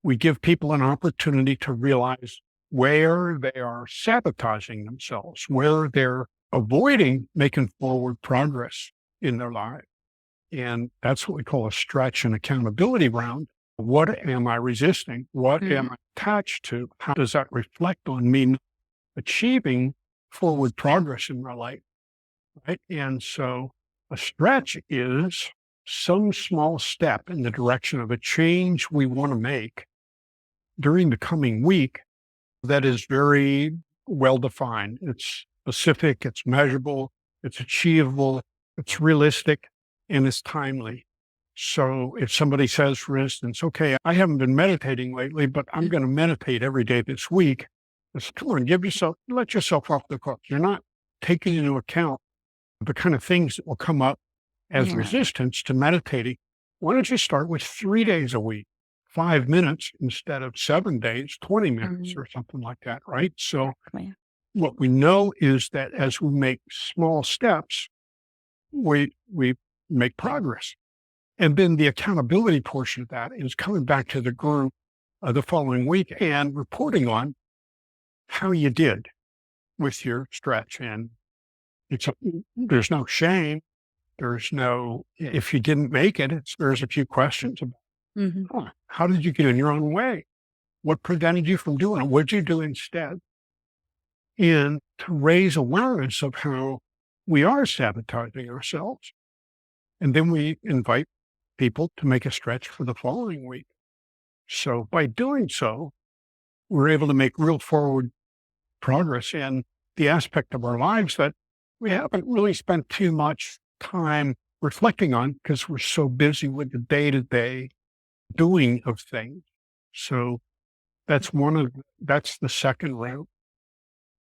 We give people an opportunity to realize where they are sabotaging themselves, where they're avoiding making forward progress in their life. And that's what we call a stretch and accountability round. What am I resisting? What am I attached to? How does that reflect on me achieving forward progress in my life? Right. And so a stretch is some small step in the direction of a change we want to make during the coming week that is very well defined. It's specific, it's measurable, it's achievable, it's realistic, and it's timely. So if somebody says, for instance, okay, I haven't been meditating lately, but I'm going to meditate every day this week. It's, come on, let yourself off the hook. You're not taking into account the kind of things that will come up as resistance to meditating. Why don't you start with 3 days a week, 5 minutes instead of 7 days, 20 minutes or something like that, right? So what we know is that as we make small steps, we make progress. And then the accountability portion of that is coming back to the group the following week and reporting on how you did with your stretch. And there's no shame. There's no, if you didn't make it, there's a few questions about how did you get in your own way? What prevented you from doing it? What did you do instead? And to raise awareness of how we are sabotaging ourselves. And then we invite people to make a stretch for the following week. So by doing so, we're able to make real forward progress in the aspect of our lives that we haven't really spent too much time reflecting on because we're so busy with the day-to-day doing of things. So that's the second route.